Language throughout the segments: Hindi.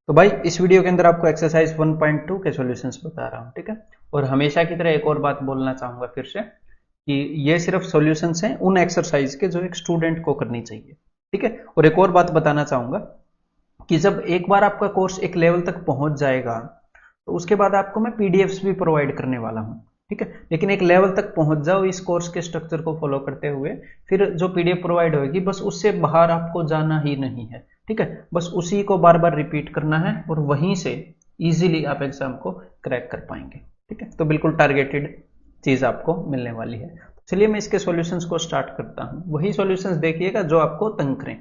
तो भाई इस वीडियो के अंदर आपको एक्सरसाइज 1.2 के सॉल्यूशंस बता रहा हूँ, ठीक है। और हमेशा की तरह एक और बात बोलना चाहूंगा फिर से कि ये सिर्फ सॉल्यूशंस हैं उन एक्सरसाइज के जो एक स्टूडेंट को करनी चाहिए, ठीक है। और एक और बात बताना चाहूंगा कि जब एक बार आपका कोर्स एक लेवल तक पहुंच जाएगा तो उसके बाद आपको मैं पीडीएफ्स भी प्रोवाइड करने वाला हूँ, ठीक है। लेकिन एक लेवल तक पहुंच जाओ इस कोर्स के स्ट्रक्चर को फॉलो करते हुए, फिर जो पीडीएफ प्रोवाइड होगी बस उससे बाहर आपको जाना ही नहीं है, ठीक है। बस उसी को बार बार रिपीट करना है और वहीं से इजीली आप एग्जाम को क्रैक कर पाएंगे, ठीक है। तो बिल्कुल टारगेटेड चीज आपको मिलने वाली है। चलिए मैं इसके सॉल्यूशंस को स्टार्ट करता हूं। वही सॉल्यूशंस देखिएगा जो आपको तंग करें।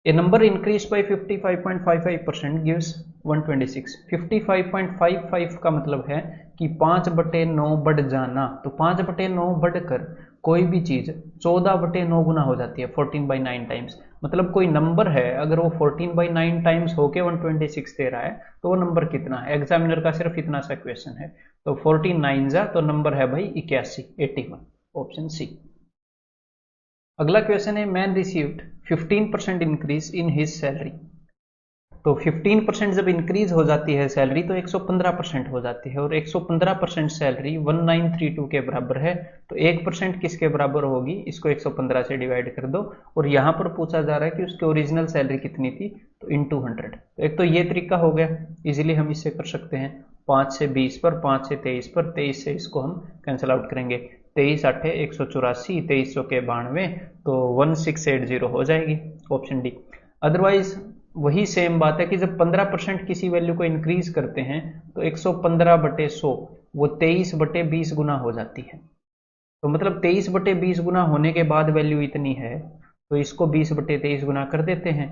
A number increased by 55.55% gives 126। 55.55 का मतलब है कि 5/9 बढ़ जाना। तो 5/9 बढ़कर कोई भी चीज 14/9 गुना हो जाती है, 14/9 टाइम्स। मतलब कोई नंबर है, अगर वो 14/9 टाइम्स होके 126 दे रहा है तो वो नंबर कितना है। एग्जामिनर का सिर्फ इतना सा क्वेश्चन है। तो 14 9 तो नंबर है भाई 81, ऑप्शन सी। अगला क्वेश्चन है, man received 15% increase in his salary. तो 15% जब इंक्रीज हो जाती है सैलरी तो 115% हो जाती है, और 115% सैलरी 1932 के बराबर है। तो 1% किसके बराबर होगी, इसको 115 से डिवाइड कर दो। और यहां पर पूछा जा रहा है कि उसकी ओरिजिनल सैलरी कितनी थी, तो इंटू 100। तो एक तो ये तरीका हो गया, इजीली हम इससे कर सकते हैं। 5 से 20 पर, 5 से 23 पर, 23 से इसको हम कैंसिल आउट करेंगे। 23 8 184, 2300 के 92, तो 1680 हो जाएगी, ऑप्शन डी। अदरवाइज वही सेम बात है कि जब 15% किसी वैल्यू को इंक्रीज करते हैं तो 115/100 वो 23/20 गुना हो जाती है। तो मतलब 23/20 गुना होने के बाद वैल्यू इतनी है, तो इसको 20/23 गुना कर देते हैं।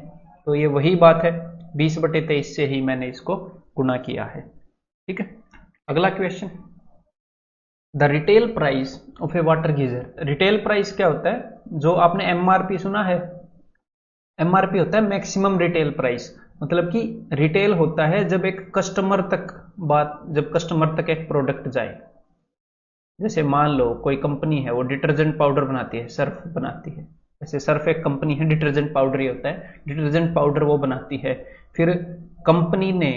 तो ये वही बात है, 20/23 से ही मैंने इसको गुना किया है, ठीक है। अगला question, the retail price of A water geyser. Retail price क्या होता है, जो आपने एमआरपी सुना है, एमआरपी होता है मैक्सिमम रिटेल प्राइस। मतलब कि रिटेल होता है जब एक कस्टमर तक जब कस्टमर तक एक प्रोडक्ट जाए। जैसे मान लो कोई कंपनी है, वो डिटर्जेंट पाउडर बनाती है, सर्फ बनाती है। जैसे सर्फ एक कंपनी है, डिटर्जेंट पाउडर ही होता है, डिटर्जेंट पाउडर वो बनाती है। फिर कंपनी ने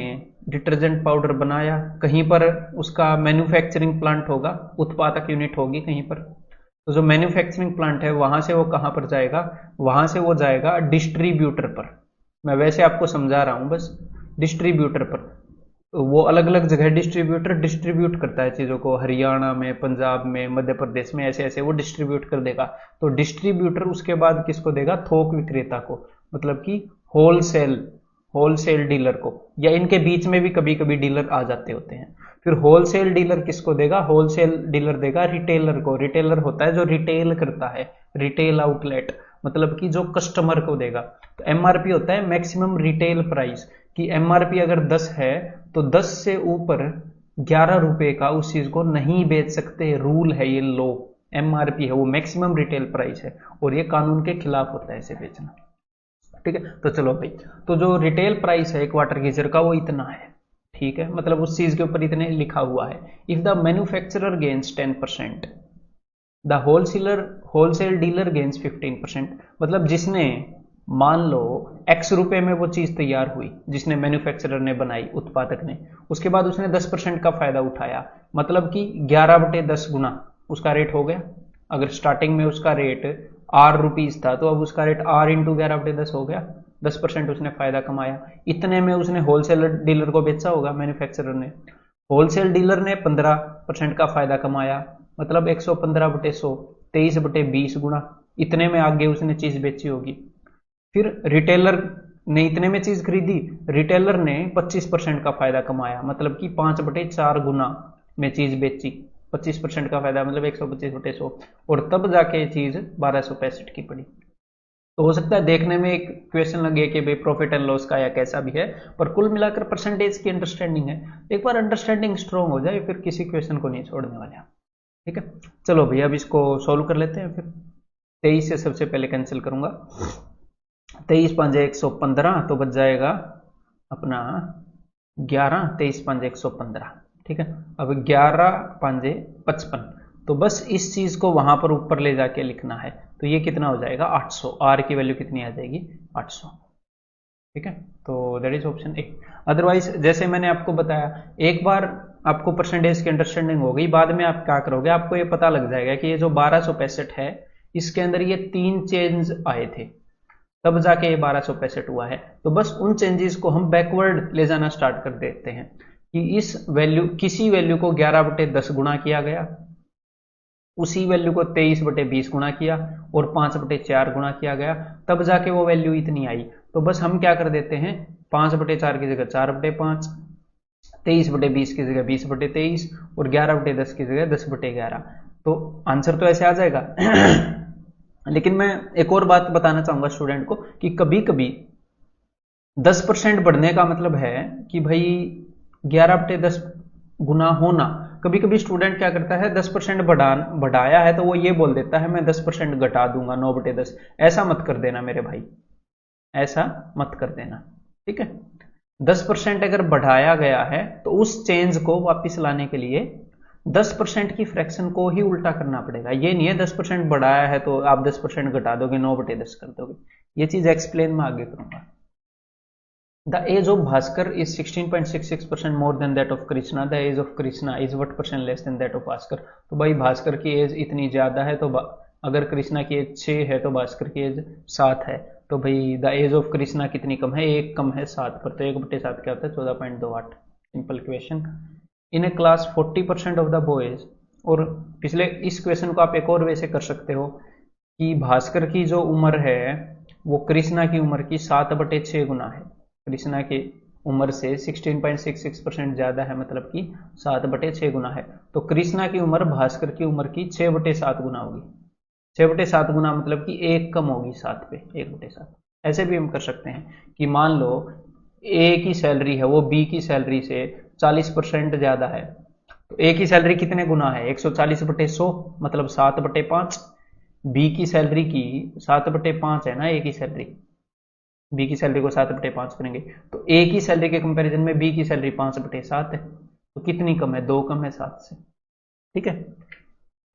डिटर्जेंट पाउडर बनाया, कहीं पर उसका मैन्युफैक्चरिंग प्लांट होगा, उत्पादक यूनिट होगी कहीं पर। तो जो मैन्युफैक्चरिंग प्लांट है वहां से वो कहां पर जाएगा, वहां से वो जाएगा डिस्ट्रीब्यूटर पर। मैं वैसे आपको समझा रहा हूं बस, डिस्ट्रीब्यूटर पर। तो वो अलग अलग जगह डिस्ट्रीब्यूटर डिस्ट्रीब्यूट करता है चीजों को, हरियाणा में, पंजाब में, मध्य प्रदेश में, ऐसे ऐसे वो डिस्ट्रीब्यूट कर देगा। तो डिस्ट्रीब्यूटर उसके बाद किसको देगा, थोक विक्रेता को, मतलब कि होलसेल होलसेल डीलर को, या इनके बीच में भी कभी कभी डीलर आ जाते होते हैं। फिर होलसेल डीलर किसको देगा, होलसेल डीलर देगा रिटेलर को। रिटेलर होता है जो रिटेल करता है, रिटेल आउटलेट, मतलब कि जो कस्टमर को देगा। तो एमआरपी होता है मैक्सिमम रिटेल प्राइस, कि एमआरपी अगर 10 है तो 10 से ऊपर 11 रुपए का उस चीज को नहीं बेच सकते, रूल है ये, लो। एमआरपी है वो मैक्सिमम रिटेल प्राइस है, और ये कानून के खिलाफ होता है इसे बेचना, ठीक है। तो चलो भाई, तो जो रिटेल प्राइस है एक वाटर गीजर का वो इतना है, ठीक है। मतलब उस चीज के ऊपर इतने लिखा हुआ है। If the manufacturer gains 10%, the wholesale dealer gains 15%। मतलब जिसने, मान लो एक्स रुपए में वो चीज तैयार हुई, जिसने मैन्युफैक्चरर ने बनाई, उत्पादक ने, उसके बाद उसने 10% का फायदा उठाया, मतलब कि 11/10 गुना उसका रेट हो गया। अगर स्टार्टिंग में उसका रेट R रुपीज था तो अब उसका रेट R × 11/10 हो गया। 10% उसने फायदा कमाया, इतने में उसने होलसेल डीलर को बेचा होगा, मैन्युफैक्चरर ने। होलसेल डीलर ने 15% का फायदा कमाया, मतलब 115/100, 23/20 गुना, इतने में आगे उसने चीज बेची होगी। फिर रिटेलर ने इतने में चीज खरीदी, रिटेलर ने 25% का फायदा कमाया, मतलब कि 5/4 गुना में चीज बेची। 25% का फायदा मतलब 125/100, और तब जाके चीज 1265 की पड़ी। तो हो सकता है देखने में एक क्वेश्चन लगे कि भाई प्रॉफिट एंड लॉस का या कैसा भी है, पर कुल मिलाकर परसेंटेज की अंडरस्टैंडिंग है। एक बार अंडरस्टैंडिंग स्ट्रांग हो जाए फिर किसी क्वेश्चन को नहीं छोड़ने वाले हम, ठीक है। चलो भैया अब इसको सोल्व कर लेते हैं। फिर 23 से सबसे पहले कैंसिल करूंगा। 23 5 115, तो बच जाएगा अपना 11, 23 5 115, ठीक है। अब 11 5 55, तो बस इस चीज को वहां पर ऊपर ले जाके लिखना है। तो ये कितना हो जाएगा, 800। आर की वैल्यू कितनी आ जाएगी, 800। ठीक है, तो that is option A. Otherwise जैसे मैंने आपको बताया, एक बार आपको परसेंटेज की अंडरस्टैंडिंग हो गई, बाद में आप क्या करोगे, आपको ये पता लग जाएगा कि ये जो 1265 है, इसके अंदर ये 3 चेंज आए थे, तब जाके ये 1265 हुआ है। तो बस उन चेंजेस को हम बैकवर्ड ले जाना स्टार्ट कर देते हैं कि इस वैल्यू, किसी वैल्यू को 11/10 गुणा किया गया, उसी वैल्यू को 23/20 गुणा किया और 5/4 गुणा किया गया, तब जाके वो वैल्यू इतनी आई। तो बस हम क्या कर देते हैं, 5/4 की जगह 4/5, 23/20 की जगह 20/23 और 11/10 की जगह 10/11। तो आंसर तो ऐसे आ जाएगा। लेकिन मैं एक और बात बताना चाहूंगा स्टूडेंट को कि कभी कभी 10% बढ़ने का मतलब है कि भाई 11/10 गुना होना। कभी कभी स्टूडेंट क्या करता है, 10% बढ़ाया है तो वो ये बोल देता है मैं 10% घटा दूंगा 9/10। ऐसा मत कर देना मेरे भाई, ऐसा मत कर देना, ठीक है। 10% अगर बढ़ाया गया है तो उस चेंज को वापस लाने के लिए 10% की फ्रैक्शन को ही उल्टा करना पड़ेगा। ये नहीं है 10% बढ़ाया है तो आप 10% घटा दोगे, 9/10 कर दोगे। ये चीज एक्सप्लेन मैं आगे करूंगा। The age of Bhaskar is 16.66% more than that of Krishna. The age of Krishna is what percent less than that of Bhaskar? तो भाई भास्कर की एज इतनी ज्यादा है, तो अगर कृष्णा की एज 6 है तो भास्कर की एज 7 है। तो भाई द एज ऑफ कृष्णा कितनी कम है, 1 कम है 7 पर, तो 1/7 क्या होता है, 14.28। Simple question. In a class 40% of the boys, और पिछले इस क्वेश्चन को आप एक और वे से कर सकते हो कि भास्कर की जो उम्र है वो कृष्णा की उम्र की 7/6 गुना है। कृष्णा की उम्र से 16.66% ज्यादा है, मतलब कि 7/6 गुना है। तो कृष्णा की उम्र भास्कर की उम्र की 6/7 गुना होगी। 6/7 गुना मतलब कि 1 कम होगी 7 पे, 1/7। ऐसे भी हम कर सकते हैं कि मान लो ए की सैलरी है वो बी की सैलरी से 40% ज्यादा है, तो ए की सैलरी कितने गुना है, 140/100 मतलब 7/5। बी की सैलरी की 7/5 है ना, ए की सैलरी, बी की सैलरी को 7/5 करेंगे तो ए की सैलरी के कंपैरिजन में बी की सैलरी 5/7 है, तो कितनी कम है, 2 कम है 7 से, ठीक है।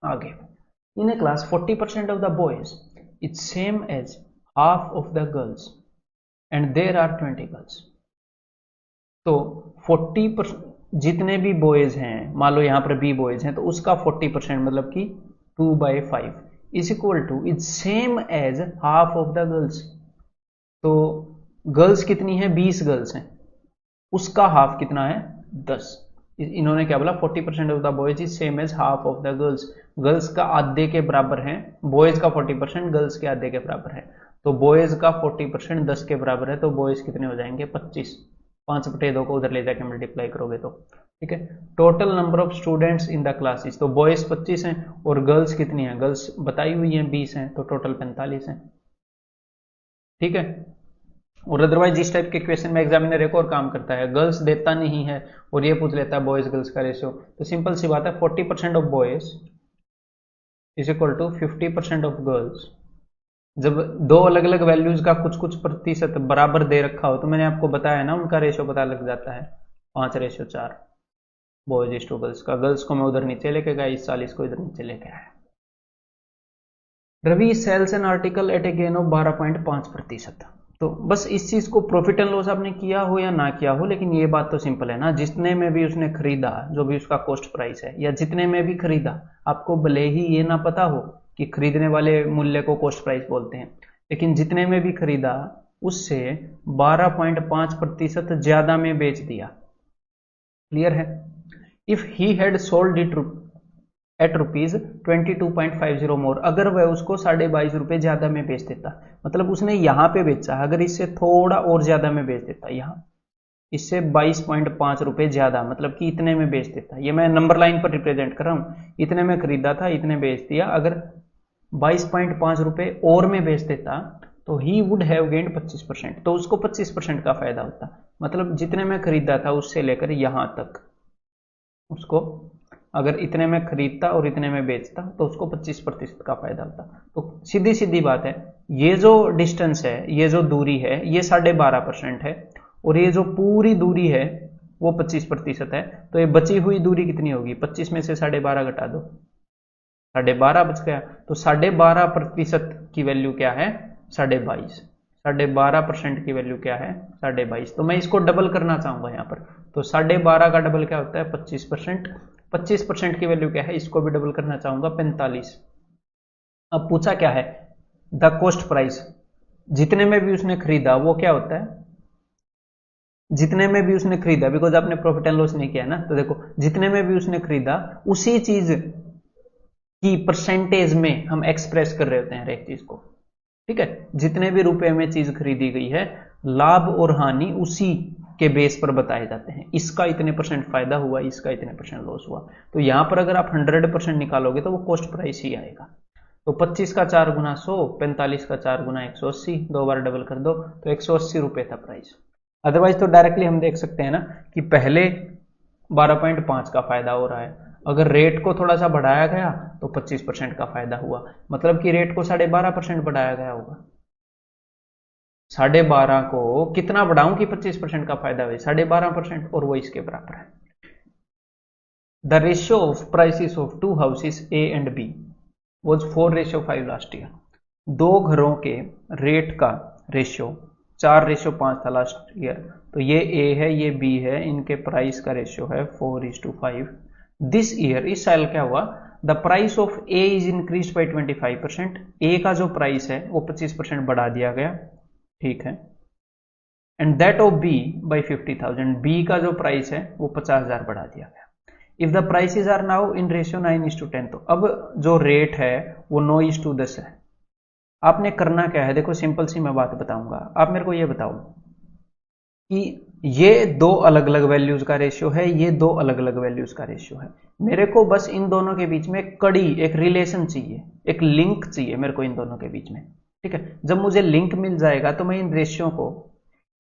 आगे, in a class 40% of the boys is same as half of the girls and there are 20 girls. तो 40% जितने भी बॉयज हैं, मान लो यहां पर बी बॉयज हैं, तो उसका 40% मतलब कि 2/5 is equal to is same as half of the girls. तो गर्ल्स कितनी है, 20 गर्ल्स हैं, उसका हाफ कितना है, 10। इन्होंने क्या बोला, 40% of the boys is same as half of the girls. Girls का आधे के बराबर है, बॉयज का 40% गर्ल्स के आधे के बराबर है। तो बॉयज का 40% 10 के बराबर है, तो बॉयज कितने हो जाएंगे, 25। 5/2 को उधर ले जाके मल्टीप्लाई करोगे तो, ठीक है। Total number of students in the classes, तो बॉयज 25 हैं और गर्ल्स कितनी है, गर्ल्स बताई हुई है 20 हैं, तो टोटल 45 हैं, ठीक है। और अदरवाइज इस टाइप के क्वेश्चन में एग्जामिनर एक और काम करता है, गर्ल्स देता नहीं है और ये पूछ लेता है बॉयज गर्ल्स का रेशियो। तो सिंपल सी बात है, 40% of boys is equal to 50% of girls. जब दो अलग अलग वैल्यूज का कुछ कुछ प्रतिशत बराबर दे रखा हो, तो मैंने आपको बताया ना, उनका रेशियो पता लग जाता है, 5/4 बॉयज इज टू गर्ल्स का। गर्ल्स को मैं उधर नीचे लेके गया, इस 40 को इधर नीचे लेके आया। Ravi sells an article at a gain of 12.5%। तो बस इस चीज को प्रॉफिट एंड लॉस आपने किया हो या ना किया हो, लेकिन ये बात तो सिंपल है ना, जितने में भी उसने खरीदा, जो भी उसका कॉस्ट प्राइस है, या जितने में भी खरीदा, आपको भले ही ये ना पता हो कि खरीदने वाले मूल्य को कॉस्ट प्राइस बोलते हैं, लेकिन जितने में भी खरीदा उससे 12.5% ज्यादा में बेच दिया। क्लियर है। If he had sold it at ₹22.50 मोर, अगर वह उसको 22.5 ज्यादा में बेच देता, मतलब उसने यहां पे बेचा, अगर इससे थोड़ा और ज्यादा में बेच देता, यहां इससे 22.5 रुपए ज्यादा, मतलब कि इतने में बेच देता, ये मैं नंबर लाइन पर रिप्रेजेंट कर रहा हूं, इतने में खरीदा था, इतने बेच दिया, अगर 22.5 रुपए और में बेच देता तो ही वुड हैव गेन्ड 25%, तो उसको 25% का फायदा होता। मतलब जितने में खरीदा था उससे लेकर यहां तक उसको, अगर इतने में खरीदता और इतने में बेचता तो उसको 25% का फायदा होता। तो सीधी सीधी बात है, ये जो डिस्टेंस है, ये जो दूरी है, ये 12.5% है, और ये जो पूरी दूरी है वो 25% है। तो ये बची हुई दूरी कितनी होगी, 25 में से 12.5 घटा दो, 12.5 बच गया। तो 12.5% की वैल्यू क्या है, 22.5। 12.5% की वैल्यू क्या है 22.5, तो मैं इसको डबल करना चाहूंगा यहाँ पर, तो 12.5 का डबल क्या होता है 25%, 25% की वैल्यू क्या है, इसको भी डबल करना चाहूंगा 45। अब पूछा क्या है, द कॉस्ट प्राइस, जितने में भी उसने खरीदा वो क्या होता है, जितने में भी उसने खरीदा, बिकॉज आपने प्रॉफिट एंड लॉस नहीं किया ना, तो देखो जितने में भी उसने खरीदा उसी चीज की परसेंटेज में हम एक्सप्रेस कर रहे होते हैं हर एक चीज को, ठीक है। जितने भी रुपए में चीज खरीदी गई है, लाभ और हानि उसी के बेस पर बताए जाते हैं, इसका इतने % फायदा हुआ, इसका इतने % लॉस हुआ। तो यहां पर अगर आप 100% निकालोगे तो वो कॉस्ट प्राइस ही आएगा। तो 25 का 4 गुना 100, 45 का 4 गुना 180, 2 बार डबल कर दो तो 180 रुपए था प्राइस। अदरवाइज तो डायरेक्टली हम देख सकते हैं ना कि पहले 12.5 का फायदा हो रहा है, अगर रेट को थोड़ा सा बढ़ाया गया तो 25% का फायदा हुआ, मतलब कि रेट को 12.5% बढ़ाया गया होगा। 12.5 को कितना बढ़ाऊं कि 25% का फायदा हुए, 12.5%, और वो इसके बराबर है। The ratio of prices of 2 houses A and B was 4:5 last year. 2 घरों के रेट का रेशियो 4:5 था लास्ट ईयर, तो ये ए है ये बी है, इनके प्राइस का रेशियो है 4:5। दिस ईयर, इस साल क्या हुआ, the price of A is increase by 25%, ए का जो प्राइस है वो 25% बढ़ा दिया गया, ठीक है। And that of B by 50,000, B का जो प्राइस है वो 50,000 बढ़ा दिया गया। If the prices are now in ratio 9:10, तो अब जो रेट है वो 9:10 है। आपने करना क्या है, देखो सिंपल सी मैं बात बताऊंगा, आप मेरे को ये बताओ कि ये 2 अलग अलग वैल्यूज का रेशियो है, ये 2 अलग अलग वैल्यूज का रेशियो है, मेरे को बस इन दोनों के बीच में एक कड़ी, एक रिलेशन चाहिए, एक लिंक चाहिए मेरे को इन दोनों के बीच में, ठीक है। जब मुझे लिंक मिल जाएगा तो मैं इन रेशियो को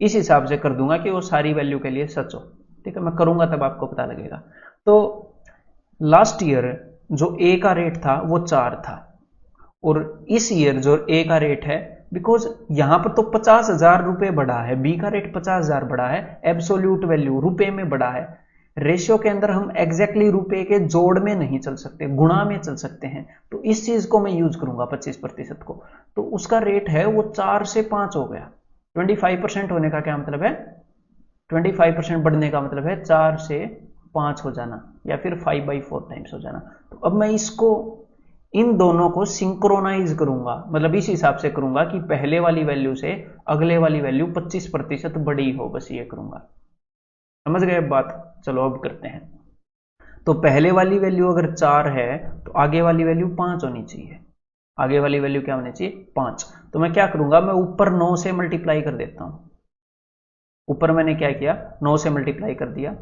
इस हिसाब से कर दूंगा कि वो सारी वैल्यू के लिए सच हो, ठीक है। मैं करूंगा तब आपको पता लगेगा। तो लास्ट ईयर जो ए का रेट था वो 4 था, और इस ईयर जो ए का रेट है, बिकॉज यहां पर तो 50,000 रुपए बढ़ा है, बी का रेट 50,000 बढ़ा है, एब्सोल्यूट वैल्यू रुपए में बढ़ा है। रेशियो के अंदर हम एग्जैक्टली रुपए के जोड़ में नहीं चल सकते, गुणा में चल सकते हैं, तो इस चीज को मैं यूज करूंगा 25% को। तो उसका रेट है वो 4 से 5 हो गया। 25% होने का क्या मतलब है, 25% बढ़ने का मतलब है 4 से 5 हो जाना, या फिर 5/4 टाइम्स हो जाना। तो अब मैं इसको, इन दोनों को सिंक्रोनाइज करूंगा, मतलब इस हिसाब से करूंगा कि पहले वाली वैल्यू से अगले वाली वैल्यू 25% बड़ी हो, बस ये करूंगा। समझ गए बात, चलो अब करते हैं। तो पहले वाली वैल्यू अगर 4 है तो आगे वाली वैल्यू 5 होनी चाहिए, आगे वाली वैल्यू क्या होनी चाहिए 5। तो मैं क्या करूंगा, मैं ऊपर 9 से मल्टीप्लाई कर देता हूं। ऊपर मैंने क्या किया, 9 से मल्टीप्लाई कर दिया।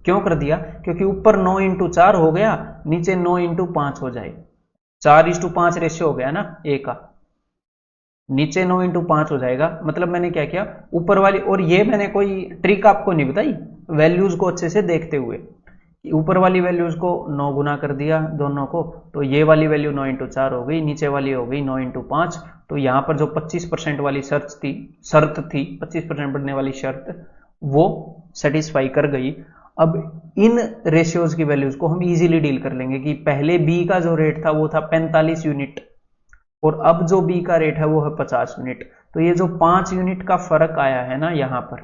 क्यों कर दिया, क्योंकि ऊपर 9 × 4 हो गया, नीचे 9 × 5 हो जाए, 4:5 रेशियो हो गया ना ए का, नीचे 9 × 5 हो जाएगा। मतलब मैंने क्या किया, ऊपर वाली, और ये मैंने कोई ट्रिक आपको नहीं बताई, वैल्यूज को अच्छे से देखते हुए, ऊपर वाली वैल्यूज को 9 गुना कर दिया दोनों को, तो ये वाली वैल्यू 9 × 4 हो गई, नीचे वाली हो गई 9 × 5। तो यहां पर जो 25% वाली शर्त थी 25% बढ़ने वाली शर्त, वो सेटिस्फाई कर गई। अब इन रेशियोज की वैल्यूज को हम इजीली डील कर लेंगे कि पहले बी का जो रेट था वो था 45 यूनिट, और अब जो बी का रेट है वो है 50 यूनिट। तो ये जो 5 यूनिट का फर्क आया है ना, यहां पर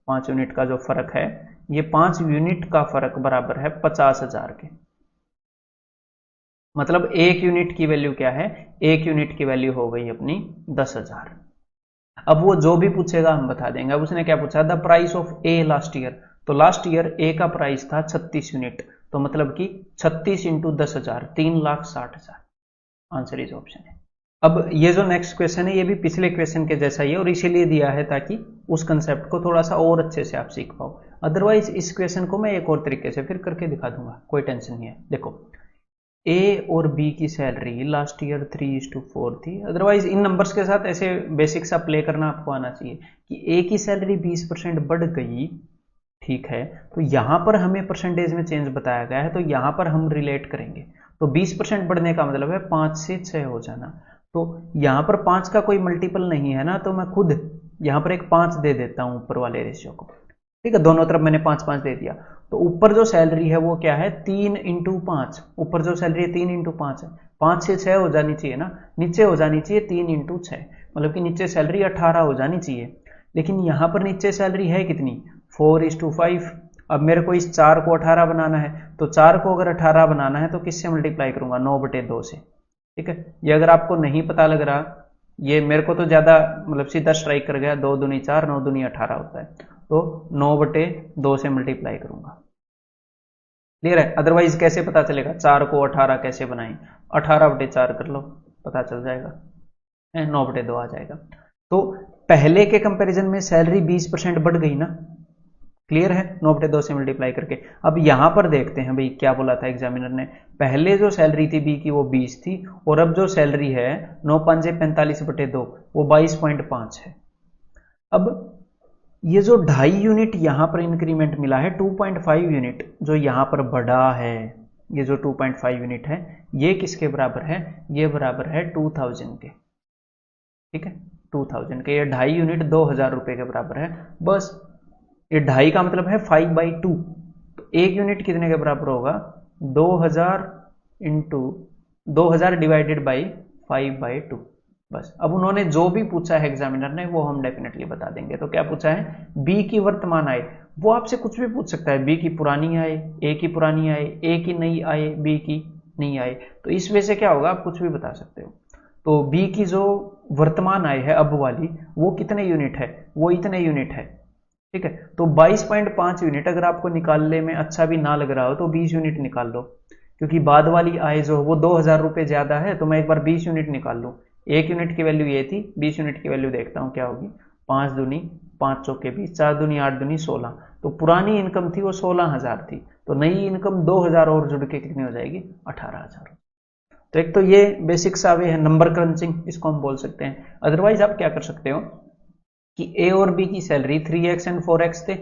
5 यूनिट का जो फर्क है, ये 5 यूनिट का फर्क बराबर है 50,000 के। मतलब 1 यूनिट की वैल्यू क्या है, 1 यूनिट की वैल्यू हो गई अपनी 10,000। अब वो जो भी पूछेगा हम बता देंगे। अब उसने क्या पूछा, the price of A last year, तो लास्ट ईयर ए का प्राइस था 36 यूनिट, तो मतलब कि 36 × 10,000, 3,60,000। आंसर इज ऑप्शन है। अब ये जो नेक्स्ट क्वेश्चन है ये भी पिछले क्वेश्चन के जैसा ही है, और इसीलिए दिया है ताकि उस कंसेप्ट को थोड़ा सा और अच्छे से आप सीख पाओ। अदरवाइज इस क्वेश्चन को मैं एक और तरीके से फिर करके दिखा दूंगा, कोई टेंशन नहीं है। देखो ए और बी की सैलरी लास्ट ईयर 3:4 थी। अदरवाइज इन नंबर्स के साथ ऐसे बेसिक सा प्ले करना आपको आना चाहिए कि ए की सैलरी 20% बढ़ गई, ठीक है, तो यहां पर हमें परसेंटेज में चेंज बताया गया है, तो यहां पर हम रिलेट करेंगे। तो 20% बढ़ने का मतलब है 5 से 6 हो जाना। तो यहां पर 5 का कोई मल्टीपल नहीं है ना, तो मैं खुद यहां पर एक 5 दे देता हूं ऊपर वाले रेशियो को। ठीक है, दोनों तरफ मैंने 5-5 दे दिया। तो ऊपर जो सैलरी है वो क्या है, 3 इंटू 5, ऊपर जो सैलरी है 3 इंटू 5 है, 5 से 6 हो जानी चाहिए ना, नीचे हो जानी चाहिए 3 इंटू 6, मतलब कि नीचे सैलरी 18 हो जानी चाहिए। लेकिन यहां पर नीचे सैलरी है कितनी, 4:5। अब मेरे को इस 4 को 18 बनाना है, तो 4 को अगर 18 बनाना है तो किससे मल्टीप्लाई करूंगा, 9/2 से। ठीक है, ये अगर आपको नहीं पता लग रहा, ये मेरे को तो ज्यादा मतलब सीधा स्ट्राइक कर गया, 2 दूनी 4, 9 दूनी 18 होता है, तो 9/2 से मल्टीप्लाई करूंगा। क्लियर है, अदरवाइज कैसे पता चलेगा 4 को 18 कैसे बनाएं, 18/4 कर लो, पता चल जाएगा, 9/2 आ जाएगा। तो पहले के कंपैरिजन में सैलरी 20% बढ़ गई ना, क्लियर है, 9/2 से मल्टीप्लाई करके। अब यहां पर देखते हैं भाई क्या बोला था एग्जामिनर ने, पहले जो सैलरी थी बी की वो 20 थी, और अब जो सैलरी है 9×5 45/2 वो 22.5 है। अब ये जो 2.5 यूनिट यहां पर इंक्रीमेंट मिला है, 2.5 यूनिट जो यहां पर बढ़ा है, ये जो 2.5 यूनिट है ये किसके बराबर है, ये बराबर है 2000 के। ठीक है, 2000 के, ये 2.5 यूनिट 2000 रुपए के बराबर है। बस ये 2.5 का मतलब है 5/2, तो 1 यूनिट कितने के बराबर होगा, 2000 इंटू 2000 डिवाइडेड बाई 5/2। बस अब उन्होंने जो भी पूछा है एग्जामिनर ने वो हम डेफिनेटली बता देंगे। तो क्या पूछा है, बी की वर्तमान आय, वो आपसे कुछ भी पूछ सकता है, बी की पुरानी आय, ए की पुरानी आय, ए की नई आय, बी की नई आय, तो इस वजह से क्या होगा, आप कुछ भी बता सकते हो। तो बी की जो वर्तमान आय है अब वाली, वो कितने यूनिट है, वो इतने यूनिट है। ठीक है, तो 22.5 यूनिट अगर आपको निकालने में अच्छा भी ना लग रहा हो तो 20 यूनिट निकाल लो, क्योंकि बाद वाली आय जो वो 2000 रुपये ज्यादा है, तो मैं एक बार 20 यूनिट निकाल लूँ। 1 यूनिट की वैल्यू ये थी, 20 यूनिट की वैल्यू देखता हूँ क्या होगी, 5 दूनी 5 चौके 20, 4 दूनी 8 दूनी 16, तो पुरानी इनकम थी वो 16,000 थी, तो नई इनकम 2000 और जुड़ के कितनी हो जाएगी, 18,000। तो एक तो ये बेसिक सा वे है नंबर क्रंचिंग, इसको हम बोल सकते हैं। अदरवाइज आप क्या कर सकते हो कि ए और बी की सैलरी 3x एंड 4x थे,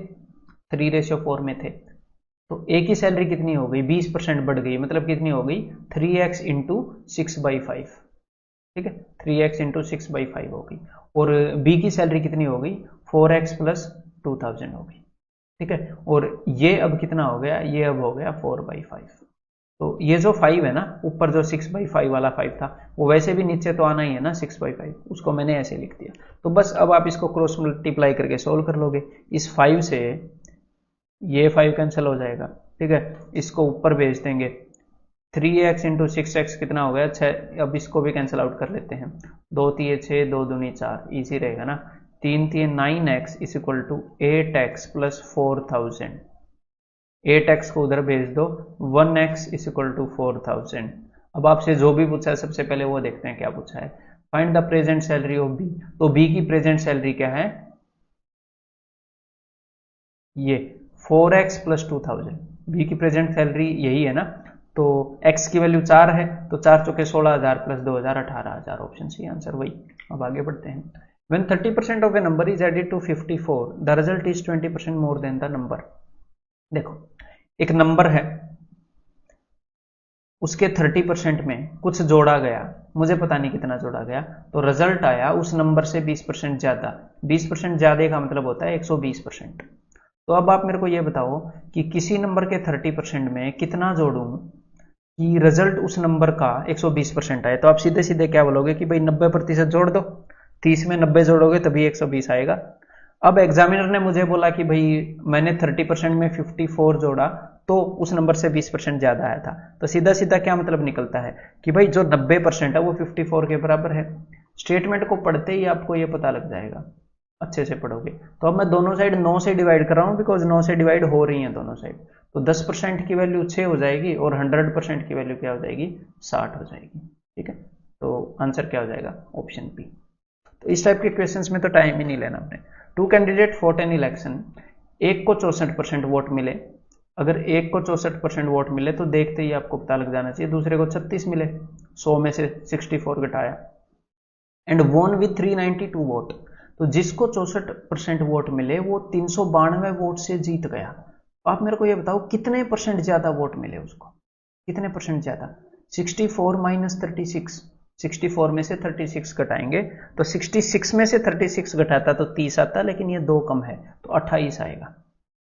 3:4 में थे, तो ए की सैलरी कितनी हो गई, 20% बढ़ गई, मतलब कितनी हो गई, 3x इंटू 6/5। ठीक है, 3x इंटू 6/5 हो गई, और बी की सैलरी कितनी हो गई, 4x प्लस 2000 हो गई। ठीक है, और ये अब कितना हो गया, ये अब हो गया 4/5। तो ये जो 5 है ना, ऊपर जो 6/5 वाला 5 था, वो वैसे भी नीचे तो आना ही है ना 6/5, उसको मैंने ऐसे लिख दिया। तो बस अब आप इसको क्रॉस मल्टीप्लाई करके सोल्व कर लोगे, इस 5 से ये 5 कैंसिल हो जाएगा। ठीक है, इसको ऊपर भेज देंगे, 3x इंटू 6x कितना हो गया, 6, अब इसको भी कैंसिल आउट कर लेते हैं, 2 3 6, 2 दूनी 4, ईजी रहेगा ना, 3 3 9x is equal to 8x plus 4000, 8x को उधर भेज दो, 1x इज इक्वल टू 4000। अब आपसे जो भी पूछा है सबसे पहले वो देखते हैं क्या पूछा है, find the present salary of B. तो बी की प्रेजेंट सैलरी क्या है, ये 4x प्लस 2000, बी की प्रेजेंट सैलरी यही है ना, तो x की वैल्यू 4 है, तो 4 चौके 16,000 प्लस 2000 18,000, ऑप्शन सी आंसर वही। अब आगे बढ़ते हैं, when 30% of a number is added to 54 the result is 20% more than the number। देखो एक नंबर है, उसके 30% में कुछ जोड़ा गया, मुझे पता नहीं कितना जोड़ा गया, तो रिजल्ट आया उस नंबर से 20% ज्यादा। 20% ज्यादा का मतलब होता है 120%। तो अब आप मेरे को ये बताओ कि किसी नंबर के 30% में कितना जोड़ूं कि रिजल्ट उस नंबर का 120% आए। तो आप सीधे सीधे क्या बोलोगे कि भाई 90% जोड़ दो, 30 में 90 जोड़ोगे तभी 120 आएगा। अब एग्जामिनर ने मुझे बोला कि भाई मैंने 30% में 54 जोड़ा तो उस नंबर से 20% ज्यादा आया था, तो सीधा सीधा क्या मतलब निकलता है कि भाई जो 90% है वो 54 के बराबर है। स्टेटमेंट को पढ़ते ही आपको ये पता लग जाएगा, अच्छे से पढ़ोगे। तो अब मैं दोनों साइड 9 से डिवाइड कर रहा हूं, बिकॉज 9 से डिवाइड हो रही है दोनों साइड, तो 10% की वैल्यू 6 हो जाएगी और 100% की वैल्यू क्या हो जाएगी, 60 हो जाएगी। ठीक है, तो आंसर क्या हो जाएगा, ऑप्शन बी। तो इस टाइप के क्वेश्चंस में तो टाइम ही नहीं लेना आपने। 2 कैंडिडेट फॉट एन इलेक्शन, एक को 64% वोट मिले, अगर एक को 64% वोट मिले तो देखते ही आपको पता लग जाना चाहिए दूसरे को 36 मिले, 100 में से 64 घटाया, एंड वोन विथ 392 वोट, तो जिसको 64% वोट मिले वो 392 वोट से जीत गया। आप मेरे को ये बताओ कितने परसेंट ज्यादा वोट मिले उसको, कितने परसेंट ज्यादा, 64 माइनस 36, 64 में से 36 घटाएंगे तो 66 में से 36 घटाता तो 30 आता, लेकिन ये 2 कम है तो 28 आएगा।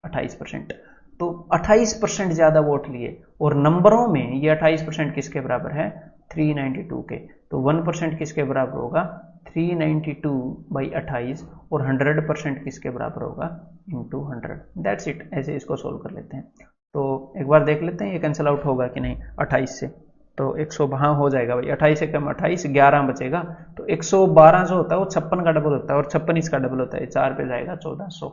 28%। तो 28% ज्यादा वोट लिए, और नंबरों में ये 28% किसके बराबर है? 392 के। तो 1% किसके बराबर होगा? 392/28, और 100% किसके बराबर होगा? इंटू 100। That's it. ऐसे इसको सोल्व कर लेते हैं। तो एक बार देख लेते हैं ये कैंसिल आउट होगा कि नहीं 28 से। तो 100 हाँ हो जाएगा भाई, 28 से कम 28, 11 बचेगा। तो 112 जो होता है वो 56 का डबल होता है, और 56 इसका डबल होता है, 4 पे जाएगा 1400।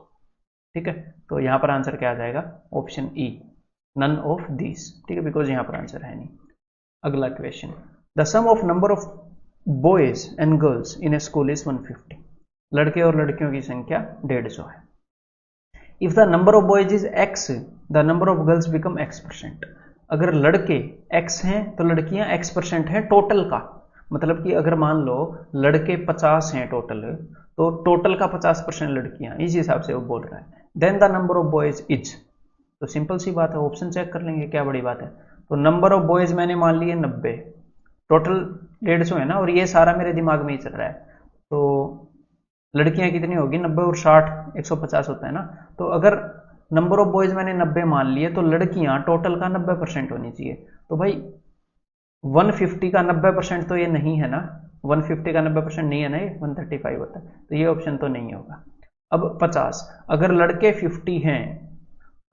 ठीक है, तो यहां पर आंसर क्या आ जाएगा? Option E, none of this. ठीक है, बिकॉज यहां पर आंसर है नहीं। अगला question, the sum of number of boys and girls in a school is 150। लड़के और लड़कियों की संख्या 150 है। If the number of boys is x, the number of girls become x%। अगर लड़के x हैं तो लड़कियां x% है टोटल का। मतलब कि अगर मान लो लड़के 50 हैं टोटल, तो टोटल का 50% लड़कियां, इस हिसाब से वो बोल रहा है। Then the number of boys is, तो सिंपल सी बात है, ऑप्शन चेक कर लेंगे, क्या बड़ी बात है। तो नंबर ऑफ बॉयज मैंने मान लिए 90, टोटल 150 है ना, और ये सारा मेरे दिमाग में ही चल रहा है। तो लड़कियां कितनी होगी? 90 और 60 150 होता है ना। तो अगर नंबर ऑफ बॉयज मैंने 90 मान लिए, तो लड़कियां टोटल का 90% होनी चाहिए। तो भाई 150 का 90% तो ये नहीं है ना, 150 का 90% नहीं है ना, ये 135 होता है। तो ये ऑप्शन तो नहीं होगा। अब 50, अगर लड़के 50 हैं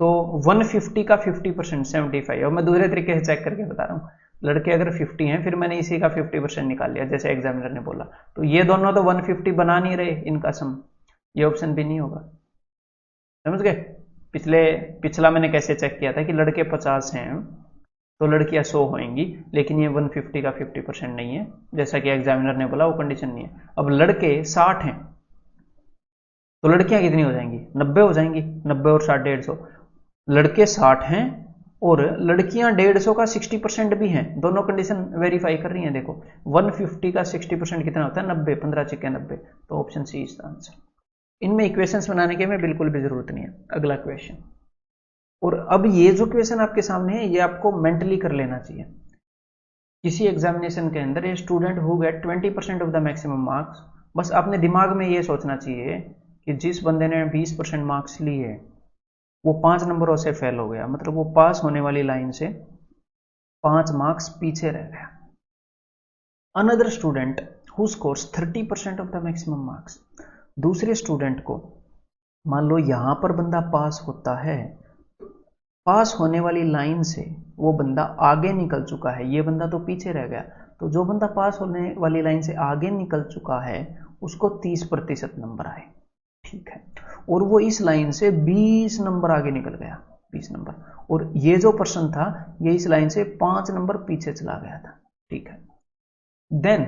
तो 150 का 50% 75। और मैं दूसरे तरीके से चेक करके बता रहा हूँ, लड़के अगर 50 हैं फिर मैंने इसी का 50% निकाल लिया जैसे एग्जामिनर ने बोला, तो ये दोनों तो 150 बना नहीं रहे, इनका सम, ये ऑप्शन भी नहीं होगा। समझ गए? पिछला मैंने कैसे चेक किया था कि लड़के 50 हैं तो लड़कियां 100 होंगी, लेकिन ये 150 का 50% नहीं है, जैसा कि एग्जामिनर ने बोला वो कंडीशन नहीं है। अब लड़के 60 हैं तो लड़कियां कितनी हो जाएंगी? 90 हो जाएंगी। 90 और 60 150। लड़के 60 हैं और लड़कियां 150 का 60% भी हैं, दोनों कंडीशन वेरीफाई कर रही हैं। देखो 150 का 60% कितना होता है? 90, 15 × 90। तो option C is the answer. इनमें इक्वेशंस बनाने की हमें बिल्कुल भी जरूरत नहीं है। अगला क्वेश्चन, और अब ये जो क्वेश्चन आपके सामने है ये आपको मेंटली कर लेना चाहिए। किसी एग्जामिनेशन के अंदर a student who get 20% of the maximum marks, बस अपने दिमाग में ये सोचना चाहिए कि जिस बंदे ने 20% मार्क्स लिए वो 5 नंबरों से फेल हो गया, मतलब वो पास होने वाली लाइन से 5 मार्क्स पीछे रह गया। Another student who scores 30% of the maximum marks, दूसरे स्टूडेंट को मान लो यहां पर बंदा पास होता है, पास होने वाली लाइन से वो बंदा आगे निकल चुका है, ये बंदा तो पीछे रह गया। तो जो बंदा पास होने वाली लाइन से आगे निकल चुका है उसको 30% नंबर आए, ठीक है, और वो इस लाइन से 20 नंबर आगे निकल गया, 20 नंबर, और ये जो पर्सन था ये इस लाइन से 5 नंबर पीछे चला गया था, ठीक है। देन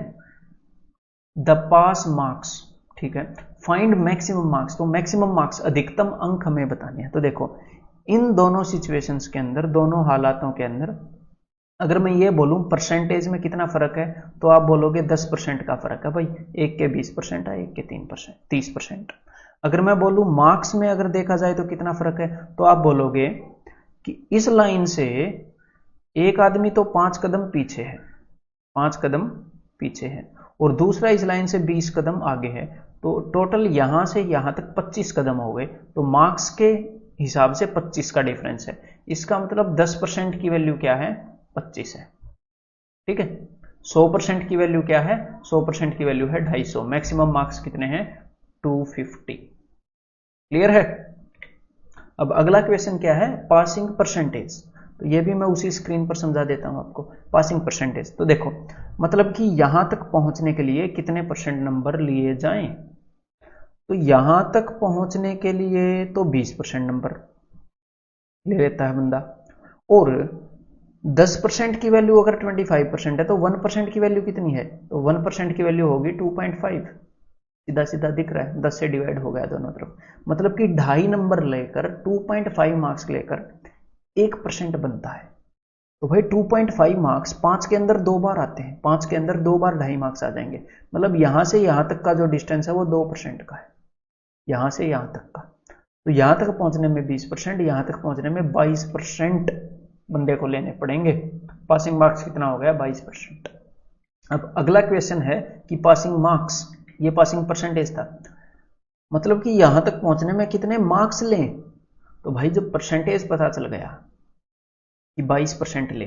द पास मार्क्स, ठीक है, फाइंड मैक्सिमम मार्क्स, तो मैक्सिमम मार्क्स अधिकतम अंक हमें बताने हैं। तो देखो इन दोनों सिचुएशंस के अंदर, दोनों हालातों के अंदर, अगर मैं ये बोलूं परसेंटेज में कितना फर्क है, तो आप बोलोगे 10% का फर्क है भाई, एक के 20% है, एक के 3%, 30%। अगर मैं बोलूं मार्क्स में अगर देखा जाए तो कितना फर्क है, तो आप बोलोगे कि इस लाइन से एक आदमी तो 5 कदम पीछे है, 5 कदम पीछे है, और दूसरा इस लाइन से 20 कदम आगे है, तो टोटल यहां से यहां तक 25 कदम हो गए। तो मार्क्स के हिसाब से 25 का डिफरेंस है, इसका मतलब 10% की वैल्यू क्या है? 25 है, ठीक है। 100% की वैल्यू क्या है? 100% की वैल्यू है 250। मैक्सिमम मार्क्स कितने हैं? 250। क्लियर है? अब अगला क्वेश्चन क्या है? Passing percentage. तो ये भी मैं उसी स्क्रीन पर समझा देता हूं आपको। पासिंग परसेंटेज, तो देखो मतलब कि यहां तक पहुंचने के लिए कितने % नंबर लिए जाएं, तो यहां तक पहुंचने के लिए तो 20% नंबर ले लेता है बंदा, और 10% की वैल्यू अगर 25% है तो 1% की वैल्यू कितनी है? तो 1% की वैल्यू होगी 2.5, सीधा सीधा दिख रहा है, 10 से डिवाइड हो गया दोनों तरफ, मतलब कि 2.5 नंबर लेकर 2.5 मार्क्स लेकर 1% बनता है। तो भाई 2.5 मार्क्स 5 के अंदर 2 बार आते हैं, 5 के अंदर 2 बार 2.5 मार्क्स आ जाएंगे, मतलब यहां से यहां तक का जो डिस्टेंस है वो 2% का है, यहां से यहां तक का। तो यहां तक पहुंचने में 20%, यहां तक पहुंचने में 22% बंदे को लेने पड़ेंगे। पासिंग मार्क्स कितना हो गया? 22%। अब अगला क्वेश्चन है कि पासिंग मार्क्स, ये पासिंग परसेंटेज था, मतलब कि यहां तक पहुंचने में कितने मार्क्स लें, तो भाई जब परसेंटेज पता चल गया कि 22% ले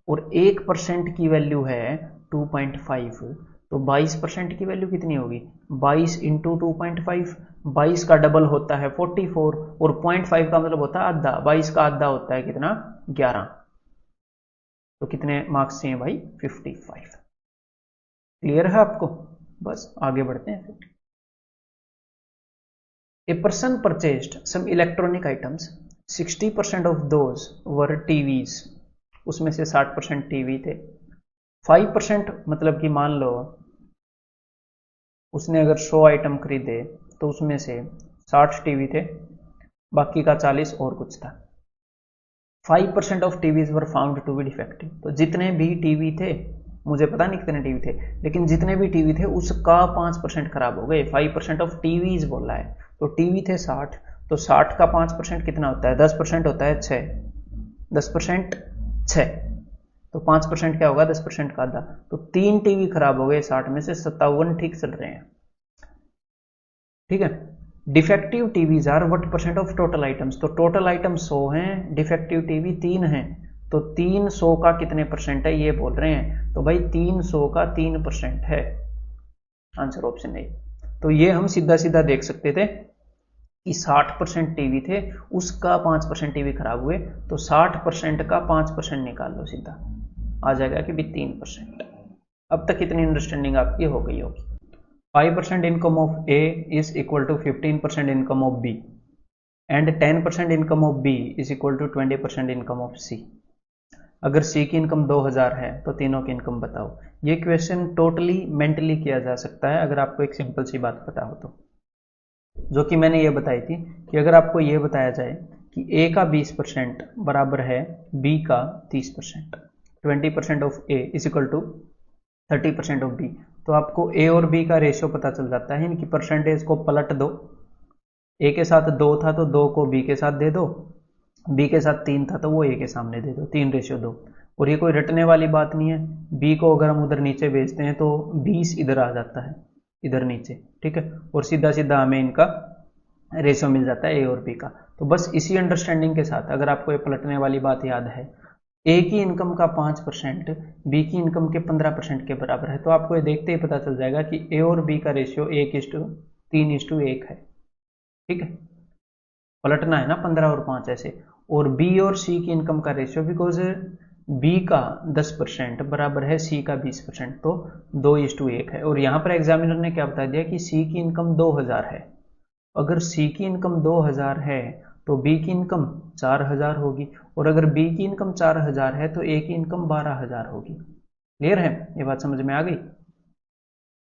और 1% की वैल्यू है 2.5, तो 22% की वैल्यू कितनी होगी? 22 इंटू 2.5, 22 का डबल होता है 44 और 0.5 का मतलब होता है आधा, 22 का आधा होता है कितना? 11। तो कितने मार्क्स चाहिए भाई? 55। क्लियर है आपको? बस आगे बढ़ते हैं फिर। A person purchased some electronic items. 60% of those were TVs. उसमें से 60% टीवी थे। 5% मतलब कि मान लो उसने अगर 100 आइटम खरीदे तो उसमें से 60 टीवी थे, बाकी का 40 और कुछ था। 5% of TVs were found to be defective. तो जितने भी टीवी थे, मुझे पता नहीं कितने टीवी थे, लेकिन जितने भी टीवी थे उसका 5% खराब हो गए। 5% ऑफ टीवीज बोला है, तो टीवी थे 60, तो 60 का 5% कितना होता है? 10% होता है 6। 10% 6, तो 5% क्या होगा? 10% का आधा। तो 3 टीवी खराब हो गए 60 में से, 57 ठीक चल रहे हैं। ठीक है। Defective TVs are what percent of total items? तो टोटल आइटम 100 हैं, डिफेक्टिव टीवी 3 हैं, तो 300 का कितने परसेंट है ये बोल रहे हैं। तो भाई 300 का 3% है, आंसर ऑप्शन ए। तो ये हम सीधा सीधा देख सकते थे कि 60% टीवी थे, उसका 5% टीवी खराब हुए, तो 60% का 5% निकाल लो, सीधा आ जाएगा कि भी 3%। अब तक इतनी अंडरस्टैंडिंग आपकी हो गई होगी। 5% income of A is equal to 15% income of B and 10% income of B is equal to 20% income of C। अगर C की इनकम 2000 है तो तीनों की इनकम बताओ। ये क्वेश्चन टोटली मेंटली किया जा सकता है अगर आपको एक सिंपल सी बात पता हो तो, जो कि मैंने ये बताई थी कि अगर आपको ये बताया जाए कि A का 20% बराबर है B का 30%, 20% of A is equal to 30% of B, तो आपको A और B का रेशियो पता चल जाता है। इनकी परसेंटेज को पलट दो, A के साथ 2 था तो 2 को B के साथ दे दो, B के साथ 3 था तो वो A के सामने दे दो, 3:2। और ये कोई रटने वाली बात नहीं है। B को अगर हम उधर नीचे भेजते हैं तो 20 इधर आ जाता है, इधर नीचे, ठीक है, और सीधा सीधा हमें इनका रेशियो मिल जाता है A और B का। तो बस इसी अंडरस्टैंडिंग के साथ अगर आपको ये पलटने वाली बात याद है, ए की इनकम का 5% बी की इनकम के 15% के बराबर है, तो आपको ये देखते ही पता चल जाएगा कि ए और बी का रेशियो 1:3:1 है। ठीक है, पलटना है ना 15 और 5 ऐसे। और बी और सी की इनकम का रेशियो, बिकॉज बी का 10% बराबर है सी का 20%, तो 2:1 है। और यहाँ पर एग्जामिनर ने क्या बता दिया कि सी की इनकम 2000 है। अगर सी की इनकम 2000 है तो बी की इनकम 4000 होगी, और अगर बी की इनकम 4000 है तो ए की इनकम 12000 होगी। क्लियर है? ये बात समझ में आ गई?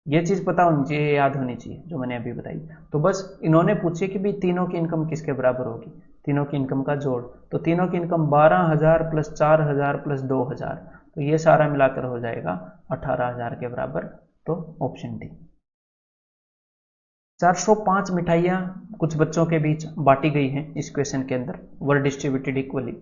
ये चीज पता होनी चाहिए, याद होनी चाहिए जो मैंने अभी बताई। तो बस इन्होंने पूछे कि भी तीनों की इनकम किसके बराबर होगी, तीनों की इनकम का जोड़। तो तीनों की इनकम 12000 प्लस 4000 प्लस 2000, तो ये सारा मिलाकर हो जाएगा 18000 के बराबर। तो ऑप्शन डी। 405 मिठाइयाँ कुछ बच्चों के बीच बांटी गई हैं इस क्वेश्चन के अंदर, वर डिस्ट्रीब्यूटेड इक्वली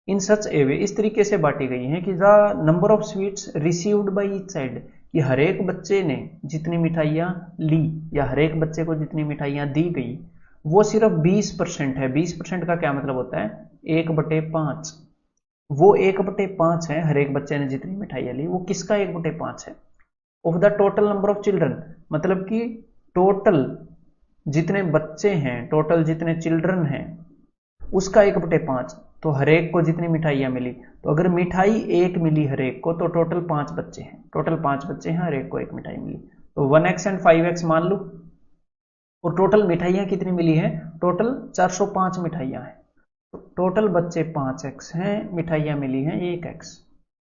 इन सच ए वे, इस तरीके से बांटी गई हैं कि the number of sweets received by each side, कि हर एक बच्चे ने जितनी मिठाइयाँ ली या हर एक बच्चे को जितनी मिठाइयाँ दी गई वो सिर्फ 20% है। 20% का क्या मतलब होता है? 1/5। वो 1/5 है, हर एक बच्चे ने जितनी मिठाइयाँ ली वो किसका 1/5 है? Of the total number of children, मतलब कि टोटल जितने बच्चे हैं, टोटल जितने चिल्ड्रन हैं उसका 1/5। तो हर एक को जितनी मिठाइयाँ मिली, तो अगर मिठाई एक मिली हर एक को तो टोटल 5 बच्चे हैं, टोटल 5 बच्चे हैं, हर एक को एक मिठाई मिली, तो 1x एंड 5x मान लो। और टोटल मिठाइयाँ कितनी मिली हैं? टोटल 405 मिठाइयाँ हैं। तो टोटल बच्चे 5x हैं, मिठाइयाँ मिली हैं 1x।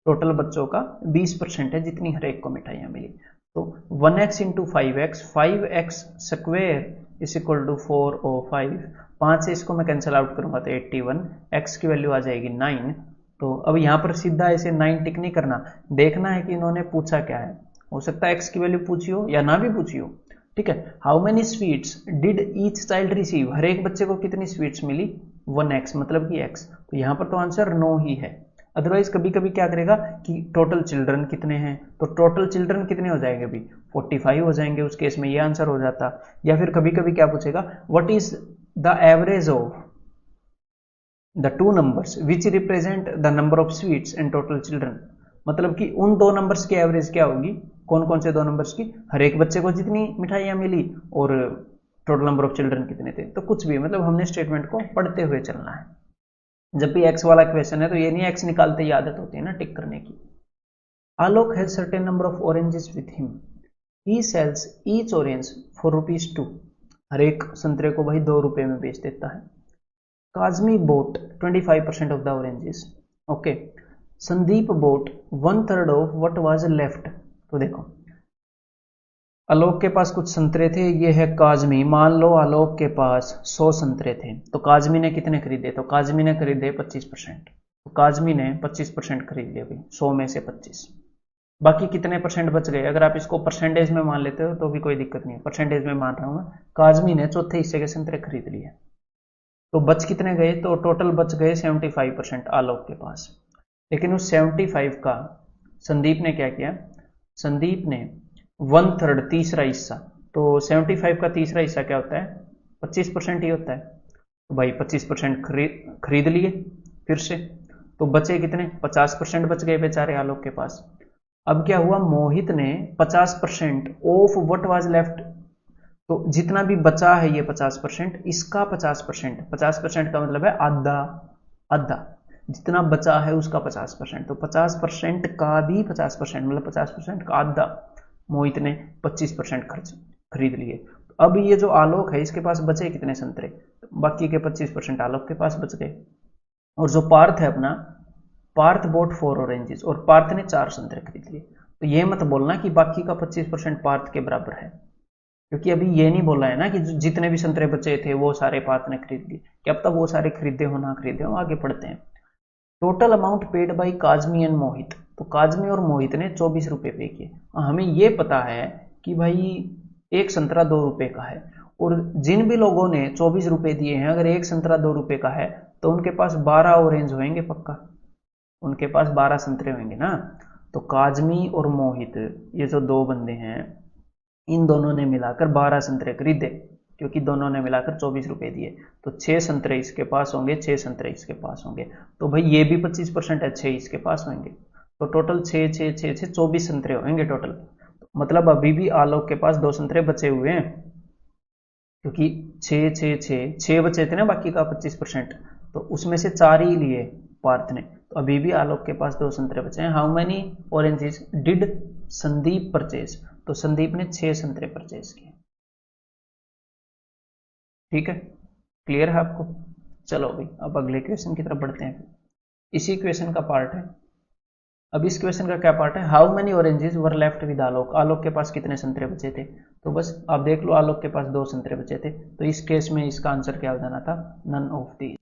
टोटल बच्चों का 20% है जितनी हर एक को मिठाइयाँ मिली। तो 1x into 5x, 5x square is equal to 405। 5 से इसको मैं कैंसिल आउट करूंगा तो 81, x की वैल्यू आ जाएगी 9। तो अब यहाँ पर सीधा ऐसे 9 टिक नहीं करना, देखना है कि इन्होंने पूछा क्या है। हो सकता है x की वैल्यू पूछी हो या ना भी पूछी हो। ठीक है, how many sweets did each child receive, हर एक बच्चे को कितनी स्वीट्स मिली? 1x, मतलब कि x। तो यहाँ पर तो आंसर नो ही है। अदरवाइज कभी कभी क्या करेगा कि टोटल चिल्ड्रन कितने हैं, तो टोटल चिल्ड्रन कितने हो जाएंगे अभी? 45 हो जाएंगे, उस केस में ये आंसर हो जाता। या फिर कभी कभी क्या पूछेगा, what is the average of the two numbers which represent the number of sweets and total children, मतलब कि उन दो नंबर्स की एवरेज क्या होगी, कौन कौन से दो नंबर्स की, हर एक बच्चे को जितनी मिठाइयाँ मिली और टोटल नंबर ऑफ चिल्ड्रन कितने थे। तो कुछ भी, मतलब हमने स्टेटमेंट को पढ़ते हुए चलना है। जब भी एक्स वाला क्वेश्चन है तो ये नहीं एक्स निकालते ही आदत होती है ना टिक करने की। Alok has certain number of oranges with him, he sells each orange for ₹2, हर एक संतरे को भाई 2 रुपए में बेच देता है। Kazmi boat 25% of the oranges, okay. Sandeep boat 1/3 of what was left. तो देखो आलोक के पास कुछ संतरे थे, ये है काजमी, मान लो आलोक के पास 100 संतरे थे, तो काजमी ने कितने खरीदे, तो काजमी ने खरीदे 25%, तो काजमी ने 25% खरीद लिया भाई, 100 में से 25, बाकी कितने परसेंट बच गए। अगर आप इसको परसेंटेज में मान लेते हो तो भी कोई दिक्कत नहीं है, परसेंटेज में मान रहा हूं मैं। काजमी ने चौथे हिस्से के संतरे खरीद लिए, तो बच कितने गए, तो टोटल बच गए 75% आलोक के पास। लेकिन उस 75 का संदीप ने क्या किया, संदीप ने 1/3 तीसरा हिस्सा, तो 75 का तीसरा हिस्सा क्या होता है, 25% ही होता है, तो भाई 25% खरीद लिए फिर से, तो बचे कितने, 50% बच गए बेचारे आलोक के पास। अब क्या हुआ, मोहित ने 50% ऑफ व्हाट वाज लेफ्ट, तो जितना भी बचा है ये 50%, इसका 50%, 50% का मतलब है आधा, आधा जितना बचा है उसका 50%, तो 50% का भी 50%, मतलब 50% का आधा मोहित ने 25% खर्च खरीद लिए। अब ये जो आलोक है इसके पास बचे कितने संतरे, बाकी के 25% आलोक के पास बच गए। और जो पार्थ है अपना, पार्थ बोट 4 ऑरेंजेस, और पार्थ ने 4 संतरे खरीद लिए। तो ये मत बोलना कि बाकी का 25% पार्थ के बराबर है, क्योंकि अभी ये नहीं बोला है ना कि जितने भी संतरे बचे थे वो सारे पार्थ ने खरीद लिए, क्या पता वो सारे खरीदे हो ना खरीदे हो, आगे पढ़ते हैं। Total amount paid by Kazmi and Mohit, तो काजमी और मोहित ने 24 रुपए पे किए। हमें ये पता है कि भाई एक संतरा 2 रुपए का है, और जिन भी लोगों ने 24 रुपए दिए हैं, अगर एक संतरा 2 रुपए का है तो उनके पास 12 ऑरेंज होंगे पक्का, उनके पास 12 संतरे होंगे ना। तो काजमी और मोहित, ये जो दो बंदे हैं, इन दोनों ने मिलाकर 12 संतरे खरीदे, क्योंकि दोनों ने मिलाकर 24 रुपए दिए, तो 6 संतरे इसके पास होंगे, 6 संतरे इसके पास होंगे, तो भाई ये भी 25% है, 6 इसके पास होंगे, तो टोटल 6 6 6 6 24 संतरे होंगे टोटल। मतलब अभी भी आलोक के पास 2 संतरे बचे हुए हैं, क्योंकि 6 6 6 6 बचे थे ना बाकी का 25%, तो उसमें से 4 ही लिए पार्थ ने, तो अभी भी आलोक के पास 2 संतरे बचे हैं। How many oranges did Sandeep purchase, तो संदीप ने 6 संतरे परचेज किए। ठीक है, क्लियर है आपको। चलो भाई अब अगले क्वेश्चन की तरफ बढ़ते हैं, इसी क्वेश्चन का पार्ट है। अब इस क्वेश्चन का क्या पार्ट है, how many oranges were left with Alok, Alok के पास कितने संतरे बचे थे। तो बस आप देख लो, आलोक के पास 2 संतरे बचे थे, तो इस केस में इसका आंसर क्या हो जाना था, नन ऑफ दी।